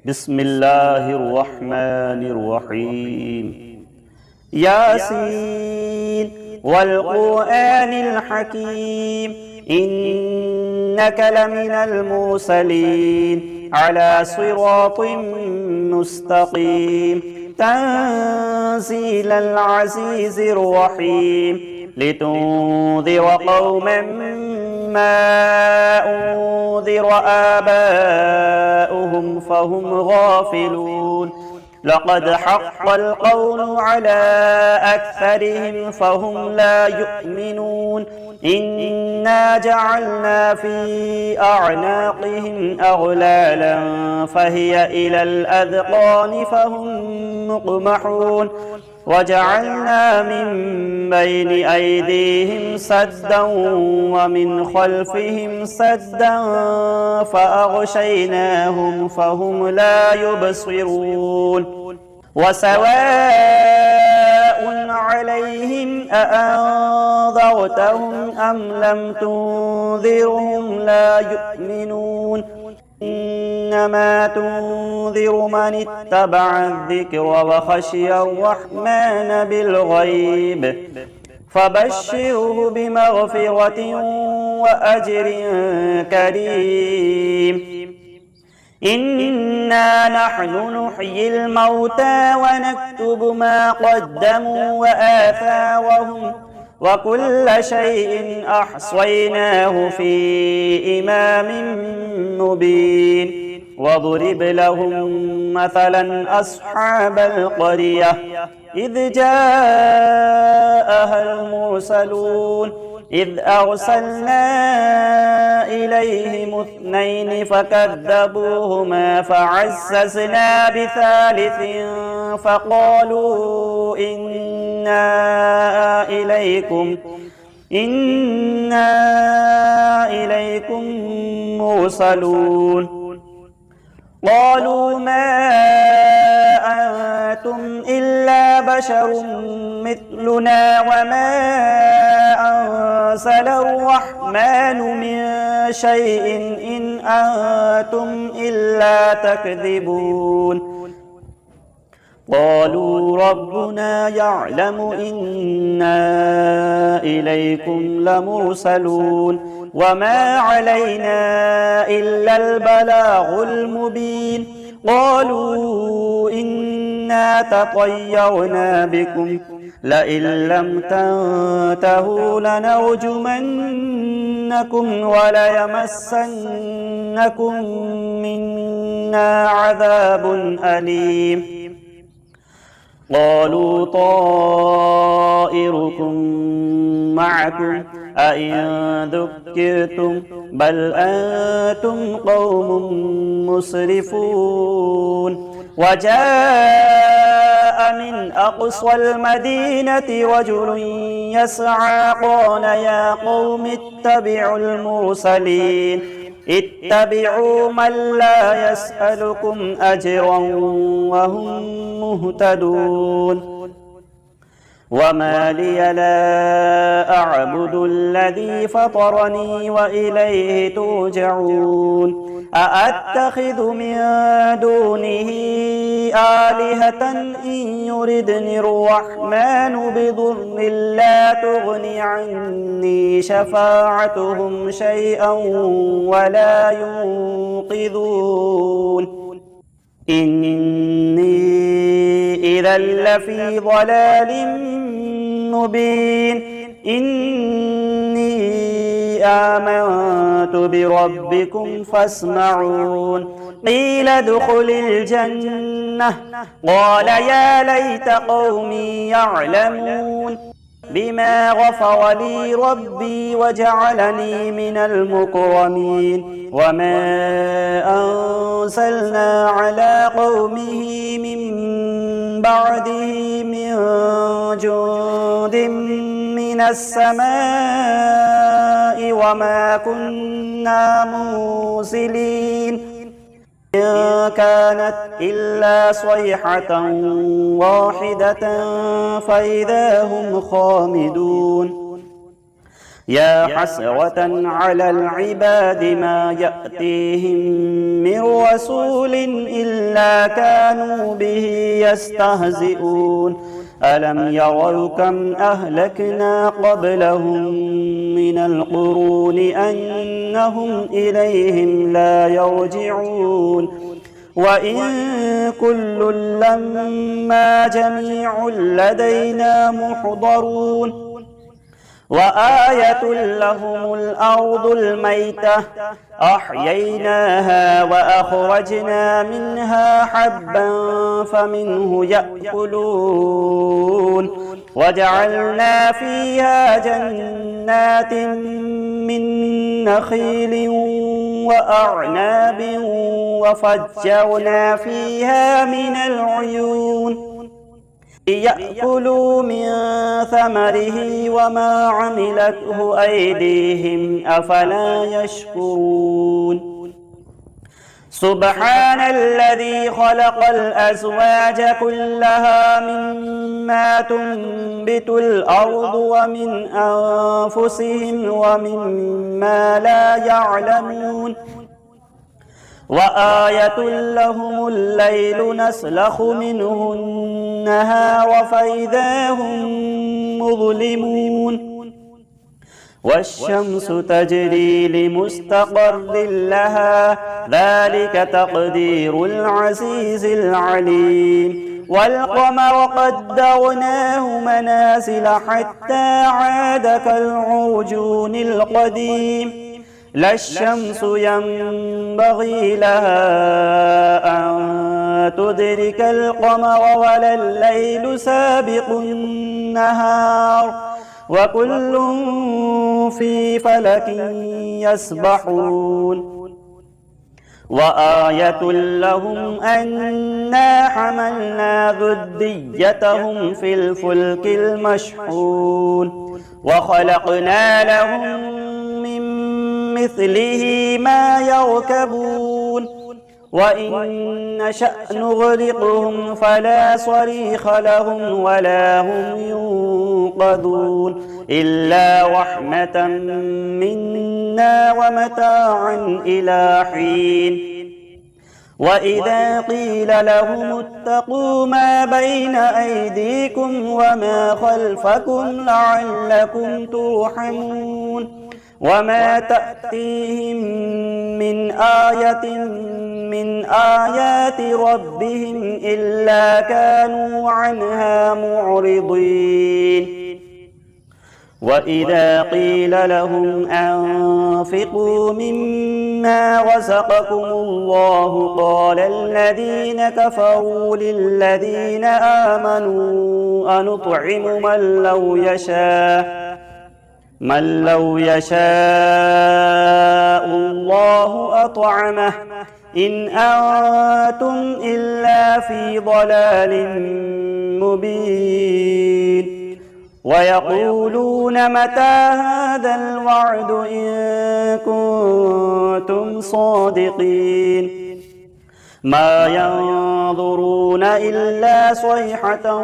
بسم الله الرحمن الرحيم. ياسين والقرآن الحكيم إنك لمن المرسلين على صراط مستقيم تنزيل العزيز الرحيم لتنذر قوما ما أنذر آباؤهم فهم غافلون لقد حق القول على أكثرهم فهم لا يؤمنون إنا جعلنا في أعناقهم أغلالا فهي إلى الأذقان فهم مقمحون وجعلنا من بين أيديهم سدا ومن خلفهم سدا فأغشيناهم فهم لا يبصرون وسواء عليهم أأنذرتهم أم لم تنذرهم لا يؤمنون إنما تنذر من اتبع الذكر وخشي الرحمن بالغيب فبشره بمغفرة وأجر كريم. إنا نحن نحيي الموتى ونكتب ما قدموا وآثارهم وكل شيء أحصيناه في إمام مبين واضرب لهم مثلا أصحاب القرية إذ جاءها المرسلون إذ أرسلنا إليهم اثنين فكذبوهما فعززنا بثالث فقالوا إنا إليكم مرسلون قالوا ما أنتم إلا بشر مثلنا وما أنزل الرحمن من شيء إن أنتم إلا تكذبون قالوا ربنا يعلم إنا إليكم لمرسلون وما علينا إلا البلاغ المبين قالوا إنا تطيرنا بكم لئن لم تنتهوا لنرجمنكم وليمسنكم منا عذاب أليم قالوا طائركم معكم أئن ذكرتم بل أنتم قوم مسرفون وجاء من أقصى المدينة رجل يسعى قال يا قوم اتبعوا المرسلين اتبعوا من لا يسألكم أجرا وهم مهتدون وما لي لا أعبد الذي فطرني وإليه ترجعون أأتخذ من دونه آلهة إن يردني الرحمن بضر لا تغن عني شفاعتهم شيئا ولا ينقذون إني إذا لفي ضلال مبين إني آمنت بربكم فاسمعون قيل ادخل الجنة قال يا ليت قومي يعلمون بما غفر لي ربي وجعلني من المكرمين وما أنزلنا على قومه من بعده من جند من السماء وما كنا مرسلين إن كانت إلا صيحة واحدة فإذا هم خامدون يا حسرة على العباد ما يأتيهم من رسول إلا كانوا به يستهزئون ألم يروا كم أهلكنا قبلهم من القرون أنهم إليهم لا يرجعون وإن كل لما جميع لدينا محضرون وآية لهم الأرض الميتة أحييناها وأخرجنا منها حبا فمنه يأكلون وجعلنا فيها جنات من نخيل وأعناب وفجرنا فيها من العيون ليأكلوا من ثمره وما عملته أيديهم أفلا يشكرون سبحان الذي خلق الأزواج كلها مما تنبت الأرض ومن أنفسهم ومما لا يعلمون وآية لهم الليل نسلخ منه النهار فإذا هم مظلمون والشمس تجري لمستقر لها ذلك تقدير العزيز العليم والقمر قدرناه منازل حتى عاد كالعرجون القديم لا الشمس ينبغي لها أن تدرك القمر ولا الليل سابق النهار وكل في فلك يسبحون وآية لهم أنا حملنا ذريتهم في الفلك المشحون وخلقنا لهم مثله ما يركبون وإن نشأ نغرقهم فلا صريخ لهم ولا هم ينقذون إلا رحمة منا ومتاعا إلى حين وإذا قيل لهم اتقوا ما بين أيديكم وما خلفكم لعلكم ترحمون وما تأتيهم من آية من آيات ربهم إلا كانوا عنها معرضين وإذا قيل لهم أنفقوا مما رزقكم الله قال الذين كفروا للذين آمنوا أنطعم من لو يشاء الله أطعمه إن أنتم إلا في ضلال مبين ويقولون متى هذا الوعد إن كنتم صادقين ما ينظرون إلا صيحة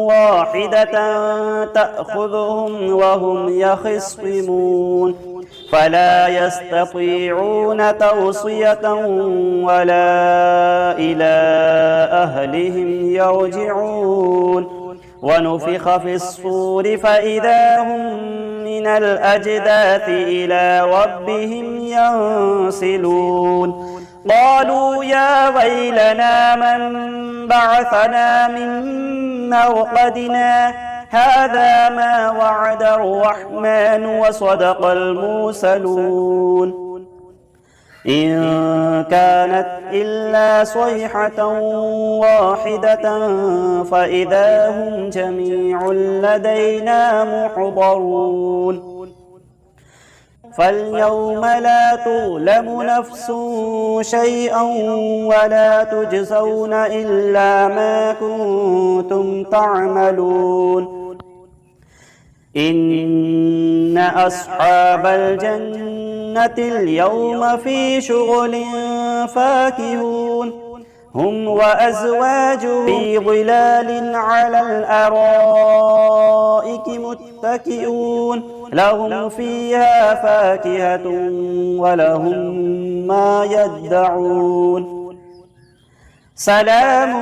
واحدة تأخذهم وهم يخصمون فلا يستطيعون توصية ولا إلى أهلهم يرجعون ونفخ في الصور فإذا هم من الأجداث إلى ربهم ينسلون قالوا يا ويلنا من بعثنا من مرقدنا هذا ما وعد الرحمن وصدق المرسلون إن كانت إلا صيحة واحدة فإذا هم جميع لدينا محضرون فاليوم لا تظلم نفس شيئا ولا تجزون إلا ما كنتم تعملون إن أصحاب الجنة اليوم في شغل فاكهون هم وأزواجهم في ظلال على الأرائك متكئون متكئون لهم فيها فاكهة ولهم ما يدعون سلام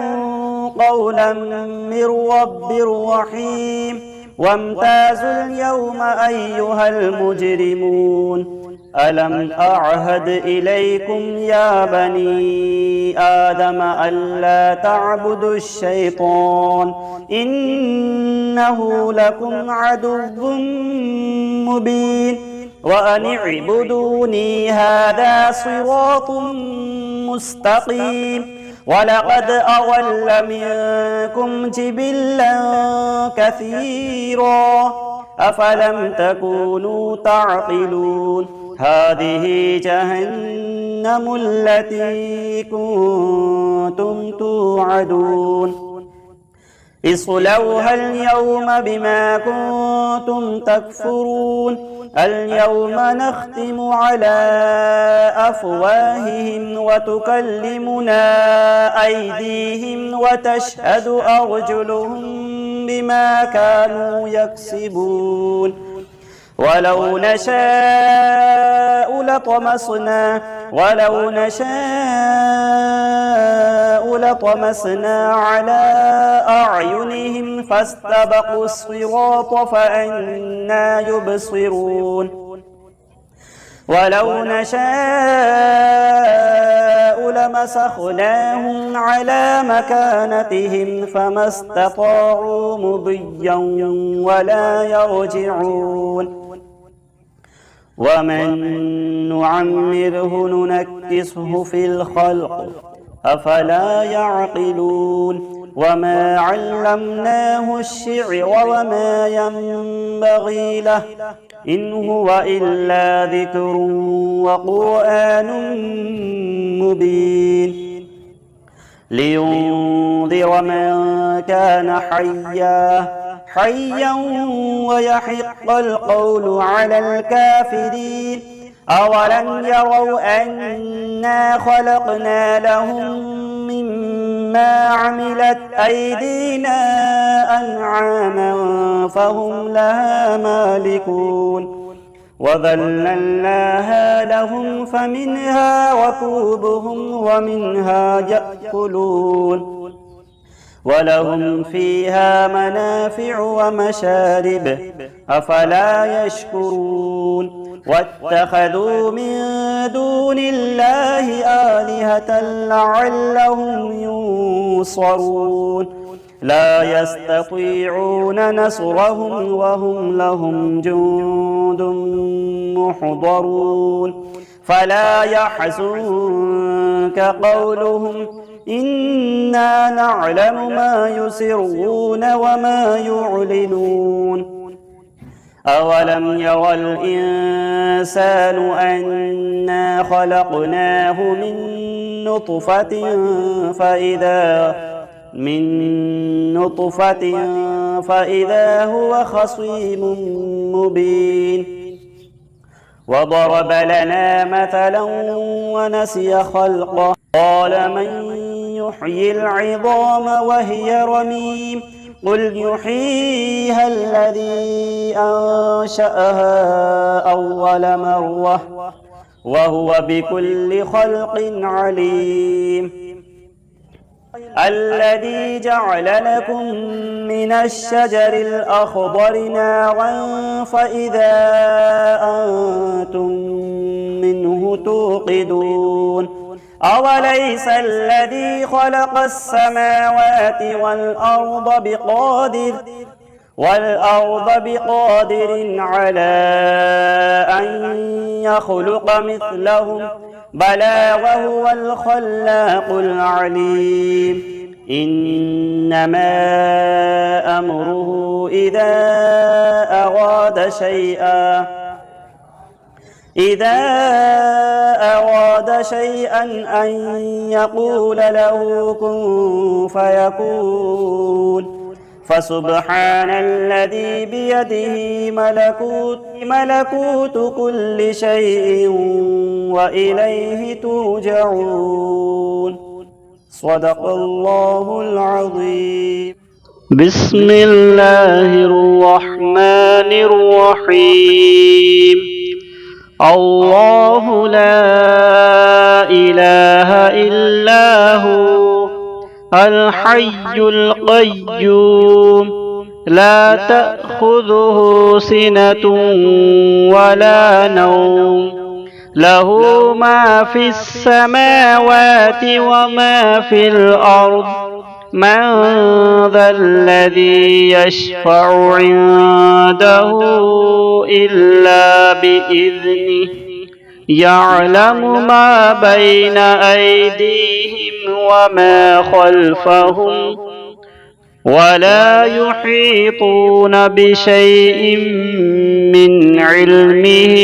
قولا من رب رحيم وامتازوا اليوم أيها المجرمون ألم أعهد إليكم يا بني آدم ألا تعبدوا الشيطان إنه لكم عدو مبين وأن اعبدوني هذا صراط مستقيم ولقد أضل منكم جبلا كثيرا أفلم تكونوا تعقلون هذه جهنم التي كنتم توعدون اصلوها اليوم بما كنتم تكفرون اليوم نختم على أفواههم وتكلمنا أيديهم وتشهد أرجلهم بما كانوا يكسبون ولو نشاء لطمسنا على أعينهم فاستبقوا الصراط فأنى يبصرون ولو نشاء لمسخناهم على مكانتهم فما استطاعوا مضيا ولا يرجعون ومن نعمره ننكسه في الخلق أفلا يعقلون وما علمناه الشعر وما ينبغي له إن هو إلا ذكر وقرآن مبين لينذر من كان حيا ويحق القول على الكافرين أولم يروا أنا خلقنا لهم مما عملت أيدينا أنعاما فهم لها مالكون وذللناها لهم فمنها ركوبهم ومنها يأكلون ولهم فيها منافع ومشارب أفلا يشكرون واتخذوا من دون الله آلهة لعلهم ينصرون لا يستطيعون نصرهم وهم لهم جند محضرون فلا يحزنك قولهم إنا نعلم ما يسرون وما يعلنون أولم ير الإنسان أنا خلقناه من نطفة فإذا هو خصيم مبين وضرب لنا مثلا ونسي خلقه قال من يحيي العظام وهي رميم قل يحييها الذي أنشأها أول مرة وهو بكل خلق عليم الذي جعل لكم من الشجر الأخضر نارا فإذا أنتم منه توقدون أوليس الذي خلق السماوات والأرض بقادر على أن يخلق مثلهم بلى وهو الخلاق العليم إنما أمره إذا أراد شيئا أن يقول له كن فيكون فسبحان الذي بيده ملكوت كل شيء وإليه ترجعون صدق الله العظيم. بسم الله الرحمن الرحيم. الله لا إله إلا هو الحي القيوم لا تأخذه سنة ولا نوم له ما في السماوات وما في الأرض من ذا الذي يشفع عنده إلا بإذنه يعلم ما بين أيديهم وما خلفهم ولا يحيطون بشيء من علمه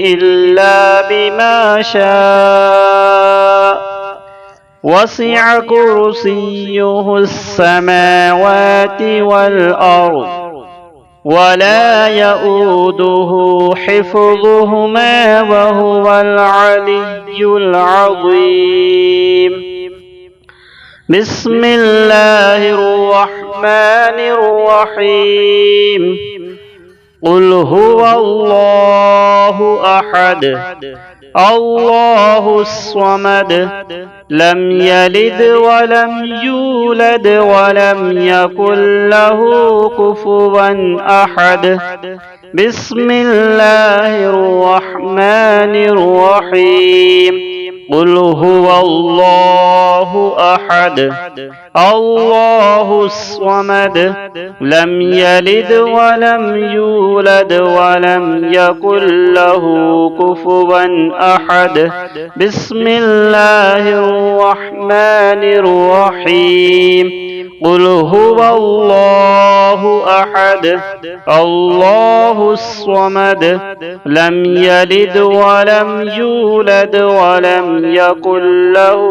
إلا بما شاء وسع كرسيه السماوات والأرض ولا يؤوده حفظهما وهو العلي العظيم. بسم الله الرحمن الرحيم. قل هو الله أحد الله الصمد لم يلد ولم يولد ولم يكن له كفوا أحد. بسم الله الرحمن الرحيم. قل هو الله أحد الله الصمد لم يلد ولم يولد ولم يكن له كفوا أحد. بسم الله الرحمن الرحيم. قل هو الله أحد الله الصمد لم يلد ولم يولد ولم يكن له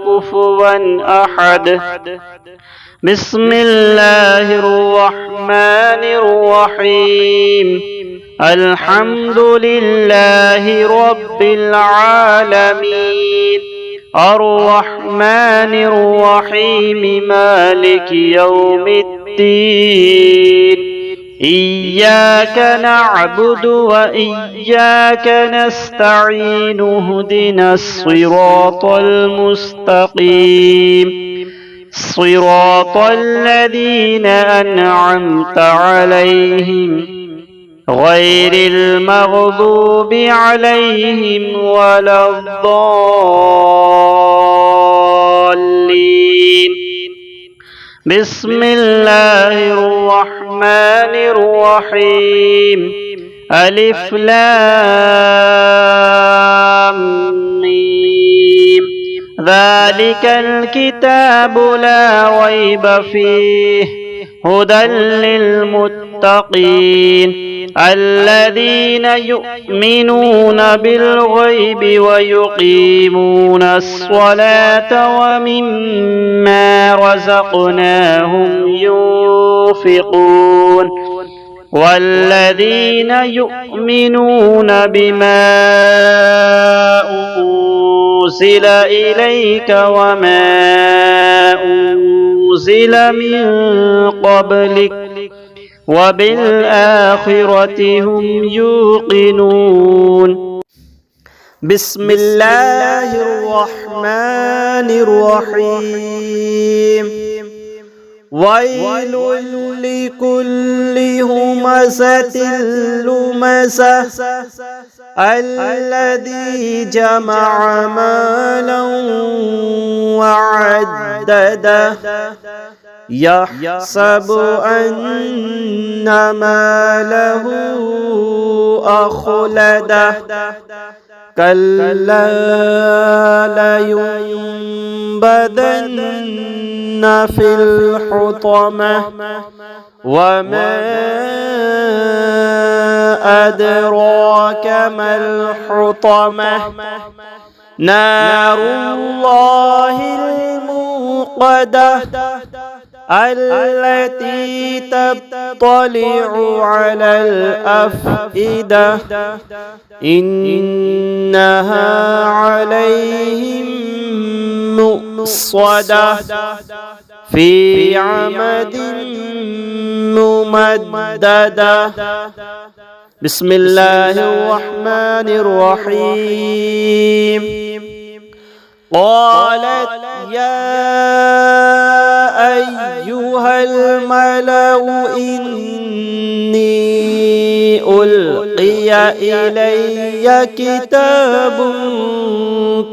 كفوا أحد. بسم الله الرحمن الرحيم. الحمد لله رب العالمين الرحمن الرحيم مالك يوم الدين إياك نعبد وإياك نستعين اهدنا الصراط المستقيم صراط الذين أنعمت عليهم غير المغضوب عليهم ولا الضالين. بسم الله الرحمن الرحيم. ألف لام ميم ذلك الكتاب لا ريب فيه هدى للمتقين الذين يؤمنون بالغيب ويقيمون الصلاة ومما رزقناهم ينفقون والذين يؤمنون بما أنزل إليك وما أنزل من قبلك وبالآخرة هم يوقنون. بسم الله الرحمن الرحيم. ويل لكل همزة لمزة الذي جمع مالا وعدده يحسب أن ماله أخلده كلا لينبذن في الحطمة وما أدراك ما الحطمة نار الله الموقدة التي تطلع على الأفئدة إنها عليهم مؤصدة في عمد ممددة. بسم الله الرحمن الرحيم. قالت يا أيها الملأ إني ألقي إلي كتاب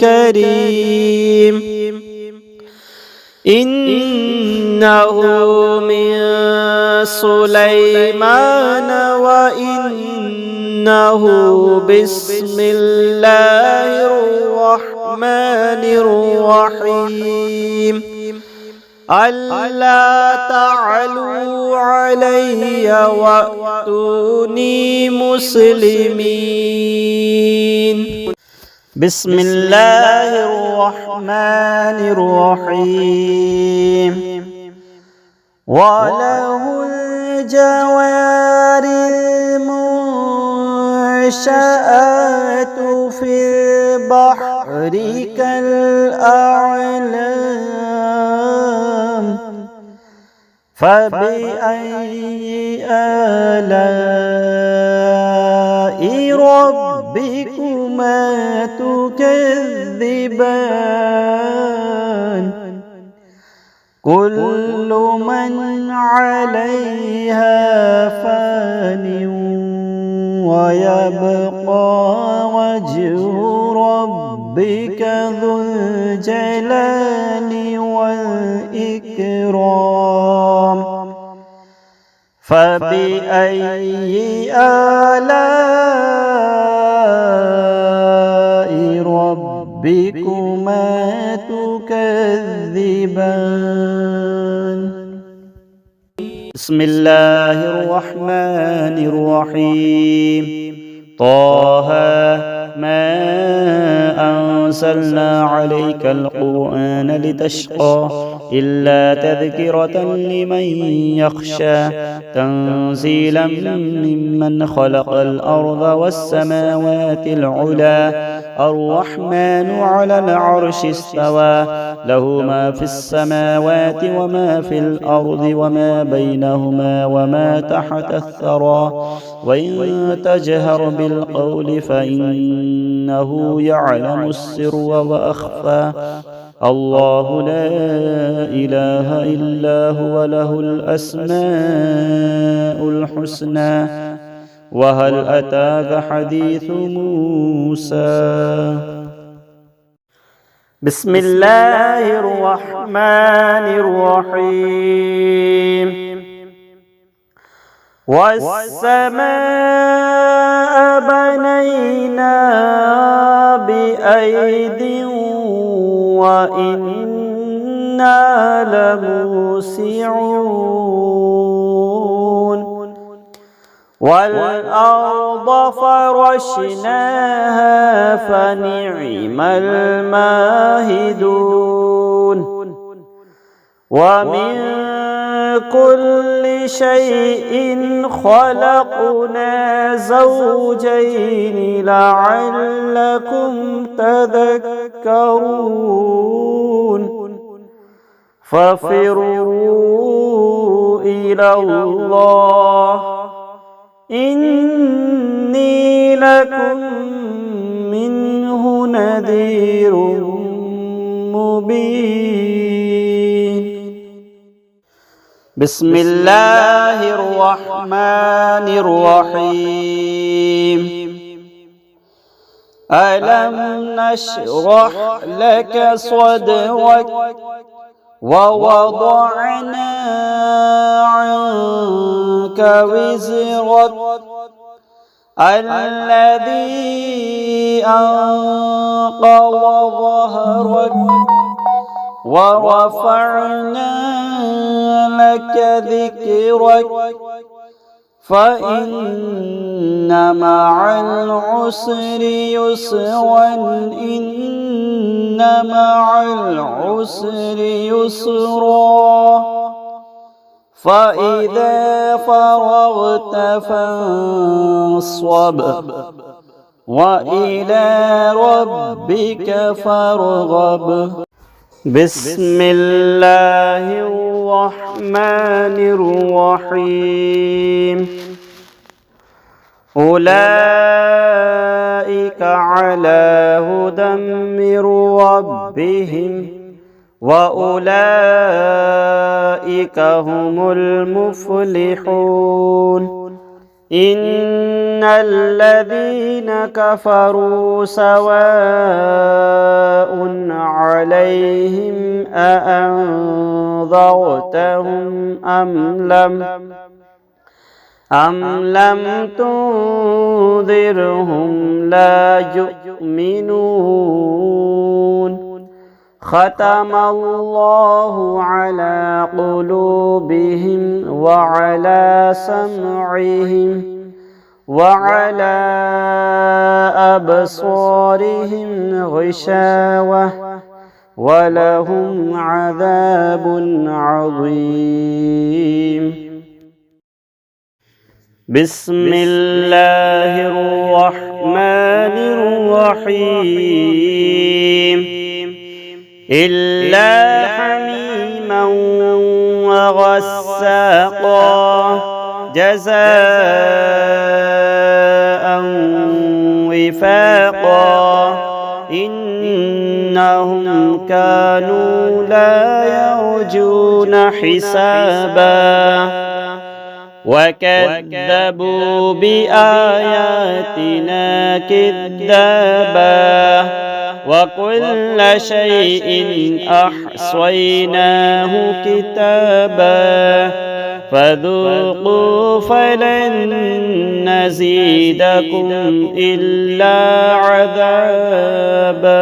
كريم إنه من سليمان وإنه بسم الله الرحمن الرحيم ألا تعلوا علي وأتوني مسلمين. بسم الله الرحمن الرحيم. وله الجوار المنشآت في البحر كالأعلام فبأي آلاء ربكما تكذبان كل من عليها فان ويبقى وجه ربك ذو الجلال والإكرام فبأي آلاء ربكما تكذبان. بسم الله الرحمن الرحيم. طه ما أنزلنا عليك القرآن لتشقى إلا تذكرة لمن يخشى تنزيلا ممن خلق الأرض والسماوات العلى الرحمن على العرش استوى له ما في السماوات وما في الأرض وما بينهما وما تحت الثرى وإن تجهر بالقول فإنه يعلم السر وأخفى الله لا إله إلا هو له الأسماء الحسنى وهل أتاك حديث موسى. بسم الله الرحمن الرحيم. والسماء بنيناها بأيد وإنا لموسعون والأرض فرشناها فنعم الماهدون ومن كل شيء خلقنا زوجين لعلكم تذكرون ففروا إلى الله إني لكم منه نذير مبين. بسم الله الرحمن الرحيم. ألم نشرح لك صدرك ووضعنا عنك وزرك الذي أنقض ظهرك ورفعنا لك ذكرك فإن مع العسر يسرا إن مع العسر يسرا فإذا فرغت فانصب وإلى ربك فارغب. بسم الله الرحمن الرحيم أولئك على هدى من ربهم وأولئك هم المفلحون إن الذين كفروا سواء عليهم أأنذرتهم أم لم تنذرهم لا يؤمنون ختم الله على قلوبهم وعلى سمعهم وعلى أبصارهم غشاوة ولهم عذاب عظيم بسم الله الرحمن الرحيم إلا حميما وغساقا جزاء وفاقا إنهم كانوا لا يرجون حسابا وكذبوا بآياتنا كذابا وكل شيء أحصيناه كتابا فذوقوا فلن نزيدكم إلا عذابا